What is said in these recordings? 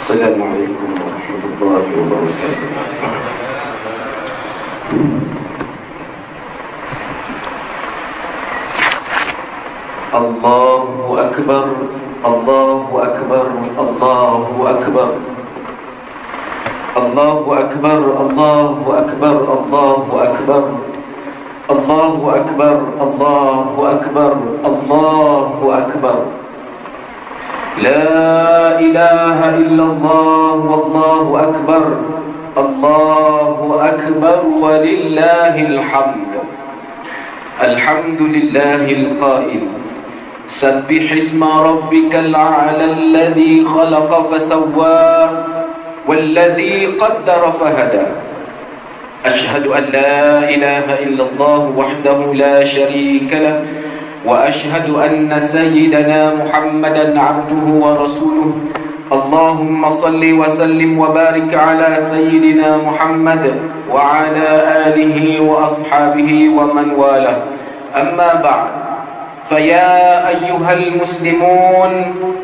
السلام عليكم ورحمة الله وبركاته. الله أكبر الله أكبر الله أكبر الله أكبر الله أكبر الله أكبر الله أكبر الله أكبر الله أكبر لا إله إلا الله والله أكبر الله أكبر ولله الحمد. الحمد لله القائل سبح اسم ربك الأعلى الذي خلق فسوى والذي قدر فهدى. أشهد أن لا إله إلا الله وحده لا شريك له وأشهد أن سيدنا محمدا عبده ورسوله. اللهم صل وسلم وبارك على سيدنا محمد وعلى آله وأصحابه ومن والاه. أما بعد، فيا أيها المسلمون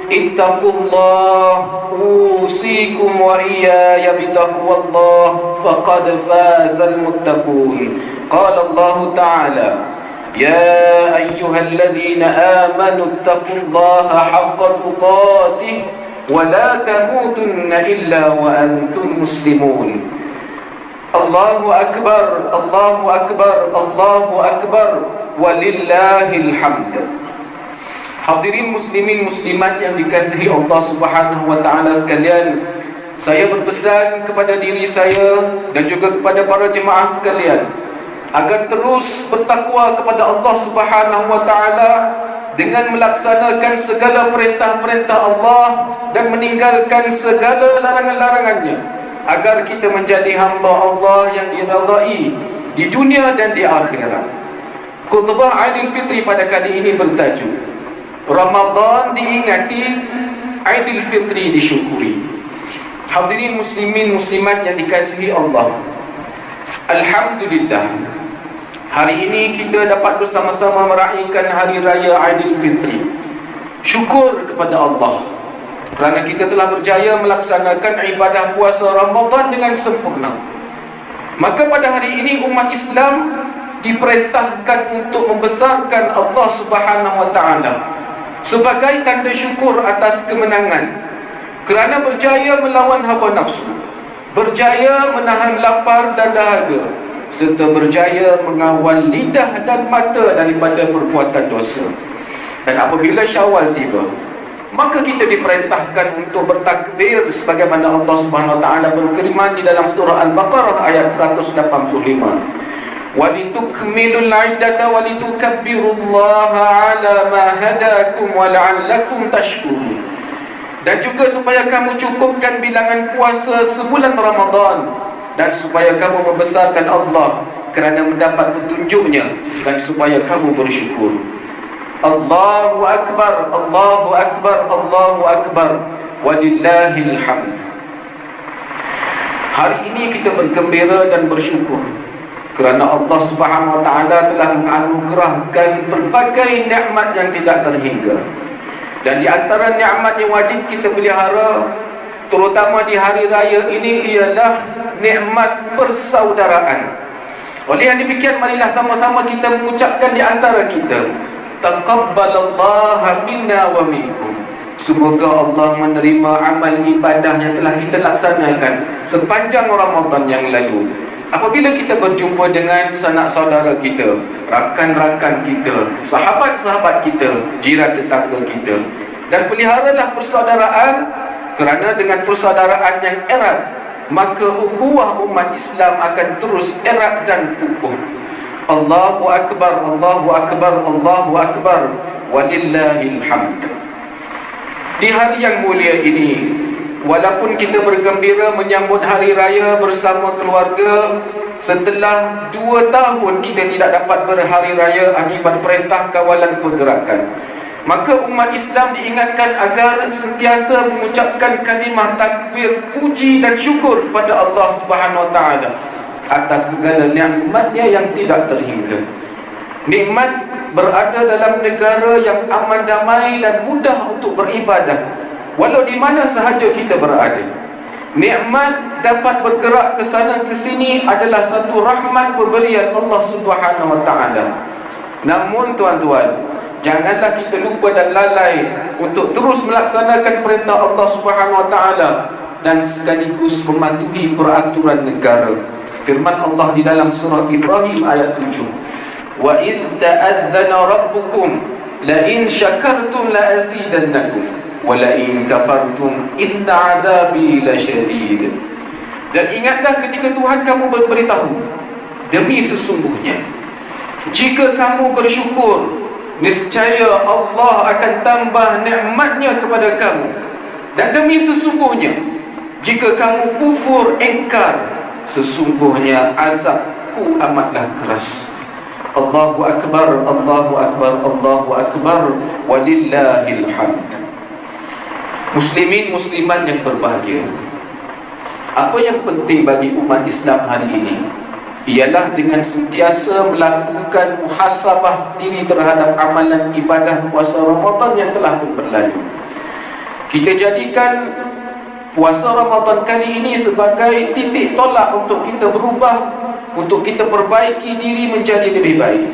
اتقوا الله، أوصيكم وإياي بتقوى الله، فقد فاز المتقون. قال الله تعالى يا أيها الذين آمنوا اتقوا الله حق تقاته ولا تموتن إلا وأنتم مسلمون. الله أكبر الله أكبر الله أكبر walillahil hamd. Hadirin muslimin muslimat yang dikasihi Allah Subhanahu wa taala sekalian, saya berpesan kepada diri saya dan juga kepada para jemaah sekalian agar terus bertakwa kepada Allah Subhanahu wa taala dengan melaksanakan segala perintah-perintah Allah dan meninggalkan segala larangan-larangannya, agar kita menjadi hamba Allah yang diridai di dunia dan di akhirat. Khutbah Aidil Fitri pada kali ini bertajuk Ramadan diingati, Aidil Fitri disyukuri. Hadirin muslimin muslimat yang dikasihi Allah, alhamdulillah, hari ini kita dapat bersama-sama meraihkan hari raya Aidil Fitri. Syukur kepada Allah kerana kita telah berjaya melaksanakan ibadah puasa Ramadan dengan sempurna. Maka pada hari ini umat Islam diperintahkan untuk membesarkan Allah Subhanahu wa taala sebagai tanda syukur atas kemenangan kerana berjaya melawan hawa nafsu, berjaya menahan lapar dan dahaga, serta berjaya mengawal lidah dan mata daripada perbuatan dosa. Dan apabila Syawal tiba, maka kita diperintahkan untuk bertakbir sebagaimana Allah Subhanahu wa taala berfirman di dalam surah Al-Baqarah ayat 185. وَلِتُكْمِلُوا الْعِدَّةَ وَلِتُكَبِّرُوا اللَّهَ عَلَى مَا هَدَاكُمْ وَلَعَلَّكُمْ تَشْكُرُونَ. Dan juga supaya kamu cukupkan bilangan puasa sebulan Ramadan, dan supaya kamu membesarkan Allah kerana mendapat petunjuknya, dan supaya kamu bersyukur. Allahu Akbar Allahu Akbar Allahu Akbar walillahil hamd. Hari ini kita bergembira dan bersyukur kerana Allah Subhanahu wa taala telah menganugerahkan pelbagai nikmat yang tidak terhingga. Dan di antara nikmat yang wajib kita pelihara, terutama di hari raya ini, ialah nikmat persaudaraan. Oleh yang demikian, marilah sama-sama kita mengucapkan di antara kita, taqabbalallahu minna wa minkum. Semoga Allah menerima amal ibadah yang telah kita laksanakan sepanjang Ramadan yang lalu. Apabila kita berjumpa dengan sanak saudara kita, rakan-rakan kita, sahabat-sahabat kita, jiran tetangga kita, dan peliharalah persaudaraan, kerana dengan persaudaraan yang erat, maka ukhuwah umat Islam akan terus erat dan kukuh. Allahu Akbar Allahu Akbar Allahu Akbar walillahil hamd. Di hari yang mulia ini, walaupun kita bergembira menyambut hari raya bersama keluarga, setelah 2 tahun kita tidak dapat berhari raya akibat perintah kawalan pergerakan, maka umat Islam diingatkan agar sentiasa mengucapkan kalimah takbir, puji dan syukur kepada Allah Subhanahu wa taala atas segala nikmatnya yang tidak terhingga. Nikmat berada dalam negara yang aman damai dan mudah untuk beribadah, walau di mana sahaja kita berada. Nikmat dapat bergerak ke sana ke sini adalah satu rahmat pemberian Allah Subhanahu wa taala. Namun tuan-tuan, janganlah kita lupa dan lalai untuk terus melaksanakan perintah Allah Subhanahu wa taala dan sekaligus mematuhi peraturan negara. Firman Allah di dalam surah Ibrahim ayat 7. Wa id ta'adzana rabbukum la in syakartum la azidannakum wa la in kafartum inna 'adzabi lasyadid. Dan ingatlah ketika Tuhan kamu berberitahu, demi sesungguhnya jika kamu bersyukur, niscaya Allah akan tambah nikmatnya kepada kamu. Dan demi sesungguhnya jika kamu kufur, ingkar, sesungguhnya azabku amatlah keras. Allahu Akbar, Allahu Akbar, Allahu Akbar, walillahil hamd. Muslimin muslimat yang berbahagia, apa yang penting bagi umat Islam hari ini ialah dengan sentiasa melakukan muhasabah diri terhadap amalan ibadah puasa Ramadan yang telah berlalu. Kita jadikan puasa Ramadan kali ini sebagai titik tolak untuk kita berubah, untuk kita perbaiki diri menjadi lebih baik.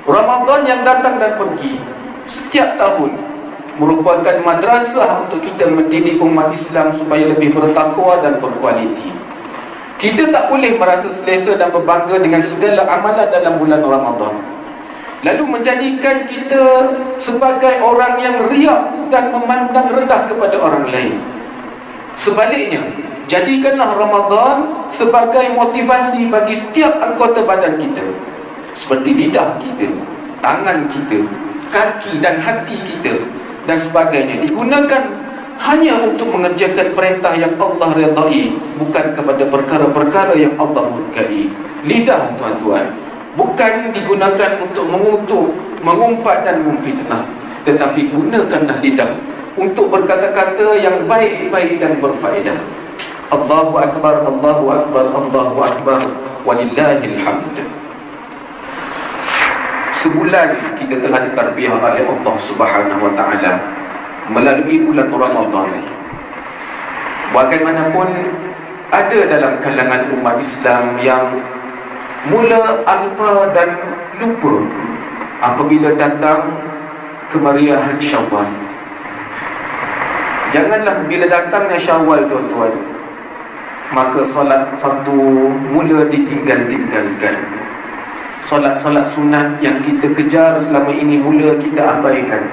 Ramadan yang datang dan pergi setiap tahun merupakan madrasah untuk kita mendidik umat Islam supaya lebih bertakwa dan berkualiti. Kita tak boleh merasa selesa dan berbangga dengan segala amalan dalam bulan Ramadan, lalu menjadikan kita sebagai orang yang riak dan memandang rendah kepada orang lain. Sebaliknya, jadikanlah Ramadan sebagai motivasi bagi setiap anggota badan kita, seperti lidah kita, tangan kita, kaki dan hati kita dan sebagainya, digunakan hanya untuk mengerjakan perintah yang Allah redai, bukan kepada perkara-perkara yang Allah murkai. Lidah tuan-tuan bukan digunakan untuk mengutuk, mengumpat dan memfitnah, tetapi gunakanlah lidah untuk berkata-kata yang baik-baik dan berfaedah. Allahu Akbar, Allahu Akbar, Allahu Akbar, walillahil hamd. Sebulan kita telah ditarbiyah oleh Allah Subhanahu wa taala melalui bulan Ramadan. Bagaimanapun ada dalam kalangan umat Islam yang mula alpa dan lupa apabila datang kemeriahan Syawal. Janganlah bila datangnya Syawal tuan-tuan, maka solat fardu mula ditinggal-tinggalkan. Solat-solat sunat yang kita kejar selama ini mula kita abaikan.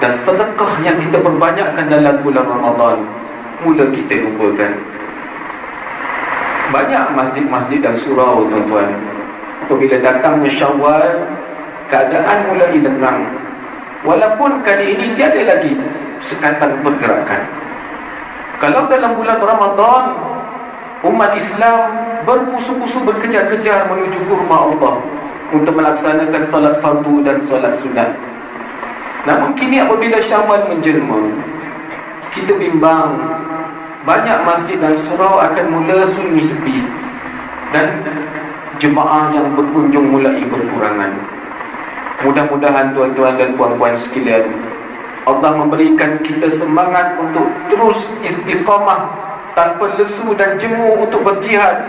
Dan sedekah yang kita perbanyakkan dalam bulan Ramadan mula kita lupakan. Banyak masjid-masjid dan surau tuan-tuan, apabila datangnya Syawal, keadaan mulai lengang. Walaupun kali ini tiada lagi sekatan pergerakan. Kalau dalam bulan Ramadan umat Islam berpusu-pusu berkejar-kejar menuju ke rumah Allah untuk melaksanakan solat fardu dan solat sunat. Namun kini apabila Syawal menjelma, kita bimbang, banyak masjid dan surau akan mula sunyi sepi dan jemaah yang berkunjung mulai berkurangan. Mudah-mudahan tuan-tuan dan puan-puan sekalian, Allah memberikan kita semangat untuk terus istiqamah tanpa lesu dan jemu untuk berjihad,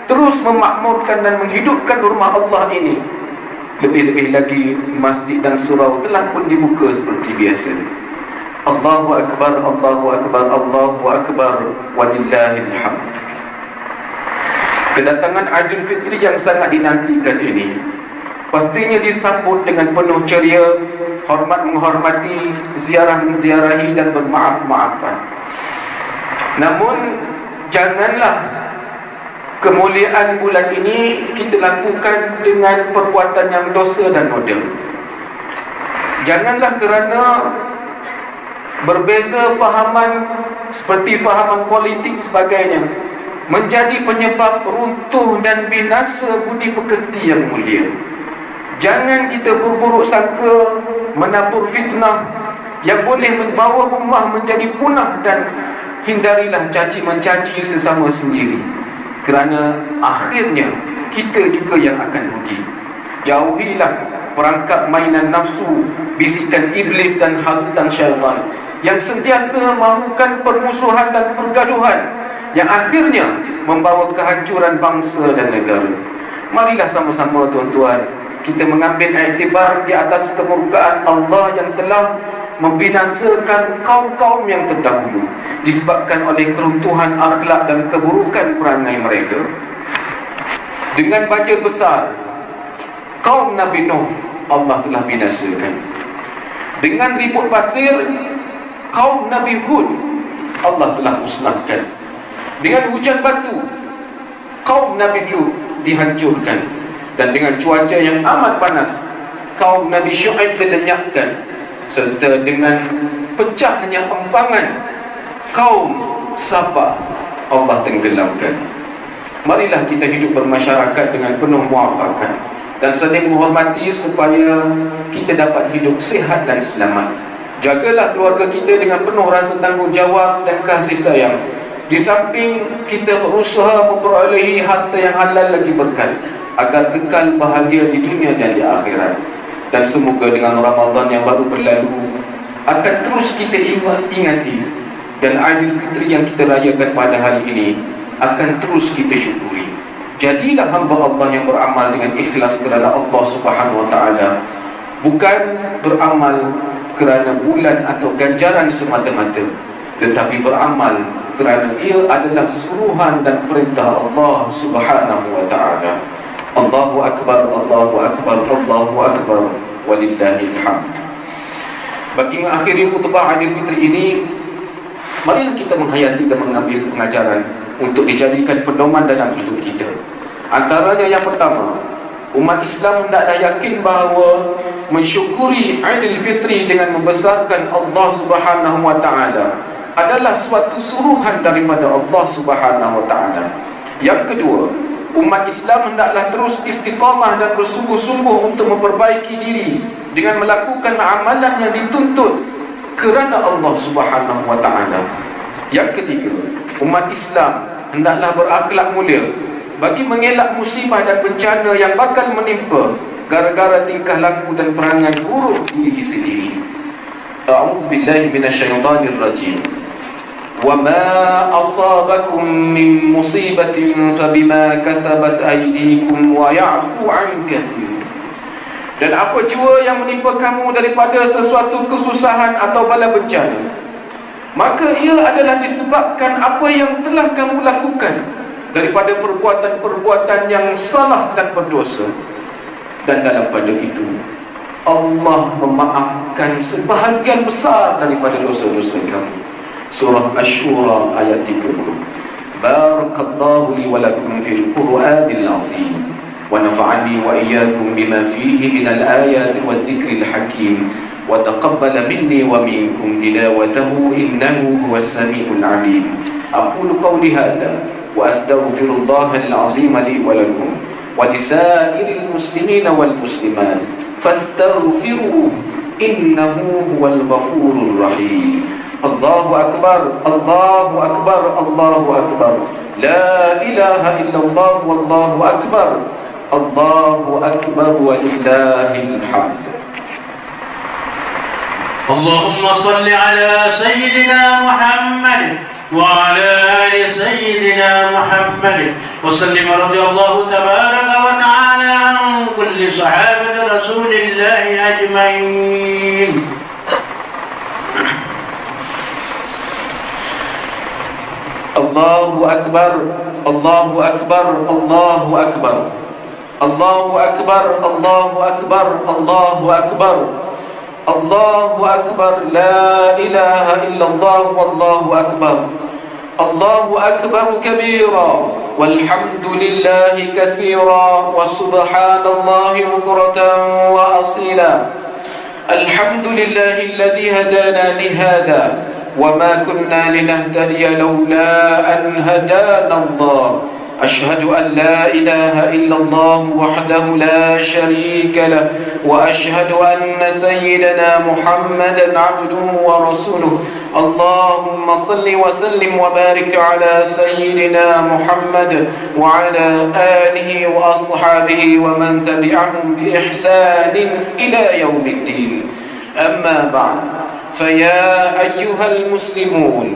terus memakmurkan dan menghidupkan rumah Allah ini. Lebih-lebih lagi masjid dan surau telah pun dibuka seperti biasa. Allahu Akbar, Allahu Akbar, Allahu Akbar, walillahil hamd. Kedatangan Aidil Fitri yang sangat dinantikan ini pastinya disambut dengan penuh ceria, hormat menghormati, ziarah menziarahi dan bermaaf-maafan. Namun janganlah kemuliaan bulan ini kita lakukan dengan perbuatan yang dosa dan noda. Janganlah kerana berbeza fahaman seperti fahaman politik sebagainya menjadi penyebab runtuh dan binasa budi pekerti yang mulia. Jangan kita berburuk sangka, menabur fitnah yang boleh membawa rumah menjadi punah, dan hindarilah caci mencaci sesama sendiri, kerana akhirnya kita juga yang akan rugi. Jauhilah perangkap mainan nafsu, bisikan iblis dan hasutan syaitan yang sentiasa melakukan permusuhan dan pergaduhan yang akhirnya membawa kehancuran bangsa dan negara. Marilah sama-sama tuan-tuan, kita mengambil iktibar di atas kemurkaan Allah yang telah membinasakan kaum-kaum yang terdahulu disebabkan oleh keruntuhan akhlak dan keburukan perangai mereka. Dengan banjir besar, kaum Nabi Nuh Allah telah binasakan. Dengan ribut pasir, kaum Nabi Hud Allah telah musnahkan. Dengan hujan batu, kaum Nabi Lut dihancurkan. Dan dengan cuaca yang amat panas, kaum Nabi Syuaib dilenyapkan. Serta dengan pecahnya empangan, kaum Sabah Allah tenggelamkan. Marilah kita hidup bermasyarakat dengan penuh muafakat dan saling menghormati supaya kita dapat hidup sihat dan selamat. Jagalah keluarga kita dengan penuh rasa tanggungjawab dan kasih sayang. Di samping kita berusaha memperolehi harta yang halal lagi berkat agar kekal bahagia di dunia dan di akhirat. Dan semoga dengan Ramadan yang baru berlalu akan terus kita ingati, dan Aidil Fitri yang kita rayakan pada hari ini akan terus kita syukuri. Jadilah hamba Allah yang beramal dengan ikhlas kerana Allah Subhanahu Wa Taala, bukan beramal kerana bulan atau ganjaran semata-mata, tetapi beramal kerana ia adalah suruhan dan perintah Allah Subhanahu Wa Taala. Allahu Akbar, Allahu Akbar, Allahu Akbar, walillahil hamd. Bagi mengakhiri khutbah Aidil Fitri ini, marilah kita menghayati dan mengambil pengajaran untuk dijadikan pedoman dalam hidup kita. Antaranya yang pertama, umat Islam hendaklah yakin bahawa mensyukuri Aidil Fitri dengan membesarkan Allah Subhanahu Wa Taala adalah suatu suruhan daripada Allah Subhanahu Wa Taala. Yang kedua, umat Islam hendaklah terus istiqamah dan bersungguh-sungguh untuk memperbaiki diri dengan melakukan amalan yang dituntut kerana Allah Subhanahu Wa Taala. Yang ketiga, umat Islam hendaklah berakhlak mulia bagi mengelak musibah dan bencana yang bakal menimpa gara-gara tingkah laku dan perangai buruk diri sendiri. A'udzubillahi minasyaitonir rajim. وَمَا أَصَابَكُم مِّن مُّصِيبَةٍ فَبِمَا كَسَبَتْ أَيْدِيكُمْ وَيَعْفُو عَن كَثِيرٍ. Dan apa jua yang menimpa kamu daripada sesuatu kesusahan atau bala bencana, maka ia adalah disebabkan apa yang telah kamu lakukan daripada perbuatan-perbuatan yang salah dan berdosa. Dan dalam pada itu Allah memaafkan sebahagian besar daripada dosa-dosa kamu. Surah Asy-Syura ayat 30. Barakallahu li wa lakum fil Qur'anil 'azim wa nafa'ani wa iyyakum bima fihi minal ayati wadh-dhikril hakim wa taqabbala minni wa minkum tilawatahu innahu huwas samiul 'alim. Aqulu qawli hadha wa astaghfirullahal 'azim li wa lakum wa lisairil muslimina wal muslimat fastaghfiruhu innahu huwal ghafurur rahim. Allahu Akbar, Allahu Akbar, Allahu Akbar. La ilaha illallah wallahu akbar. Allahu Akbar walillahil hamd. Allahumma salli ala Sayyidina Muhammad wa ala ali Sayyidina Muhammad wa sallim radhiyallahu tabaraka wa ta'ala an kulli sahabati Rasulillah ajma'in. Allahu Akbar, Allahu Akbar, Allahu Akbar. Allahu Akbar, Allahu Akbar, Allahu Akbar. Allahu Akbar, la ilaha illallah wallahu akbar. Allahu Akbar kabira walhamdulillahi katsira wa subhanallahi bukratan wa asila. Alhamdulillahi alladhi hadana li hadha وما كنا لنهتدي لولا أن هدانا الله أشهد أن لا إله إلا الله وحده لا شريك له وأشهد أن سيدنا محمدا عبده ورسوله اللهم صل وسلم وبارك على سيدنا محمد وعلى آله وأصحابه ومن تبعهم بإحسان إلى يوم الدين. أما بعد، فيا أيها المسلمون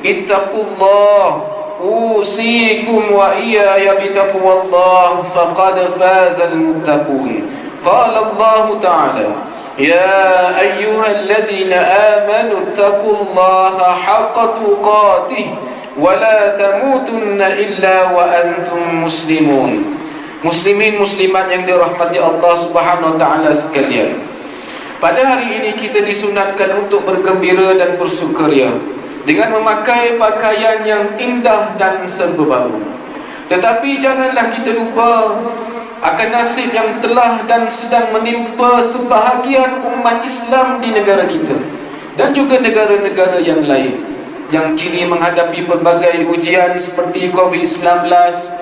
اتقوا الله، أوصيكم وإياي بتقوى الله، فقد فاز المتقون. قال الله تعالى: يا أيها الذين آمنوا اتقوا الله حق تقاته ولا تموتن إلا وأنتم مسلمون. Muslimin muslimat yang dirahmati Allah Subhanahu wa taala sekalian, pada hari ini kita disunatkan untuk bergembira dan bersukaria dengan memakai pakaian yang indah dan serba baru. Tetapi janganlah kita lupa akan nasib yang telah dan sedang menimpa sebahagian umat Islam di negara kita dan juga negara-negara yang lain yang kini menghadapi pelbagai ujian seperti COVID-19,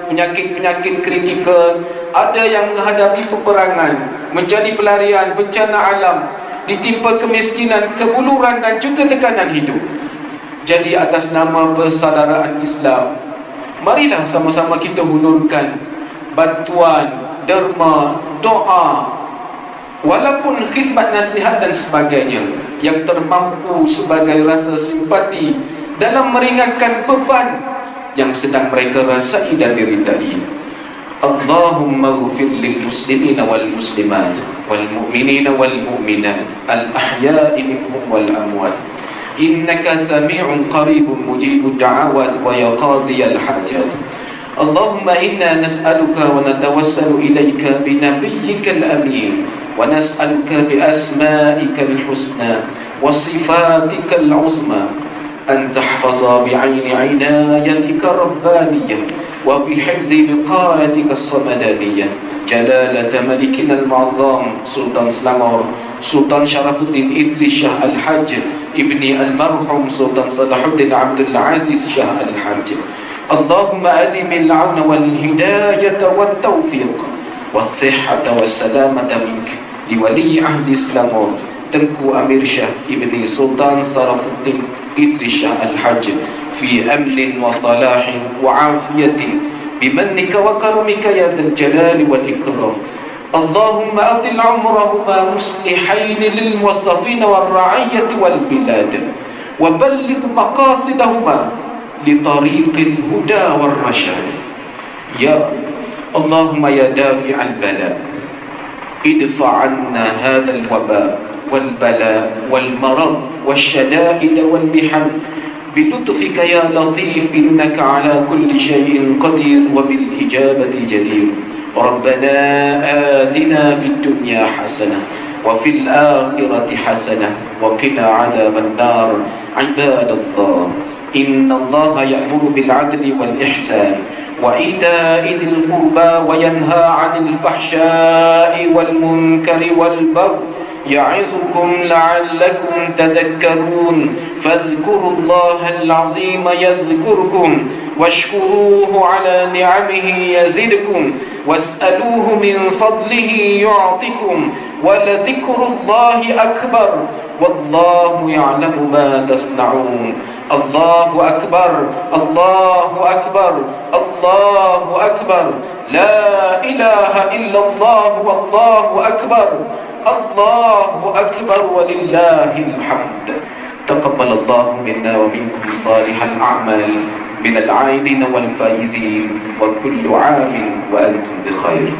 penyakit-penyakit kritikal, ada yang menghadapi peperangan, menjadi pelarian, bencana alam, ditimpa kemiskinan, kebuluran dan juga tekanan hidup. Jadi atas nama persaudaraan Islam, marilah sama-sama kita hulurkan bantuan, derma, doa, walaupun khidmat nasihat dan sebagainya yang termampu sebagai rasa simpati dalam meringankan beban yang sedang mereka rasai dan diridai. Allahumma ghfir lil muslimina wal muslimat wal mu'minina wal mu'minat al ahya'i minhum wal amwat innaka sami'un qaribun mujibud da'awat wa ya qadiyal hajat. Allahumma inna nas'aluka wa natawassalu ilayka bi nabiyyikal amin wa nas'aluka bi asma'ikal husna wa sifatikal uzma an tahfaza bi 'aini 'inayatika rabbaniyah wa bi hifzi biqayatika as-samadaniyah jalalata malikina al-mu'azzam Sultan Selangor Sultan Syarafuddin Idris Shah Al-Hajj ibni al-marhum Sultan Salahuddin Abdul Aziz Shah Al-Hajj. Allahumma adimil 'auna wal hidayata wat tawfiq was sihhata was salamata mink li wali ahli Selangor Tengku Amir Shah ibni Sultan Salahuddin Idris Shah Al-Hajj fi amnin wa salahin wa afiyatin bimannika wa karamika ya dzal jalali wal ikram. Allahumma atil umrahuma muslihain lil muwassafin wal ra'iyyati wal bilad wa balligh maqasidahuma li tariqil huda wal rasyad. Ya Allahumma ya dafi'al bala idfa' 'anna hadzal waba والبلاء والمرض والشدائد والمحن بلطفك يا لطيف إنك على كل شيء قدير وبالإجابة جدير. ربنا آتنا في الدنيا حسنة وفي الآخرة حسنة وقنا عذاب النار. عباد الله، إن الله يأمر بالعدل والإحسان وإيتاء ذي القربى وينهى عن الفحشاء والمنكر والبغي يعظكم لعلكم تذكرون. فاذكروا الله العظيم يذكركم واشكروه على نعمه يزدكم واسألوه من فضله يعطكم ولذكر الله أكبر والله يعلم ما تصنعون. الله أكبر الله أكبر الله أكبر لا إله إلا الله والله أكبر الله أكبر ولله الحمد. تقبل الله منا ومنكم صالح الأعمال من العائدين والفائزين وكل عام وأنتم بخير.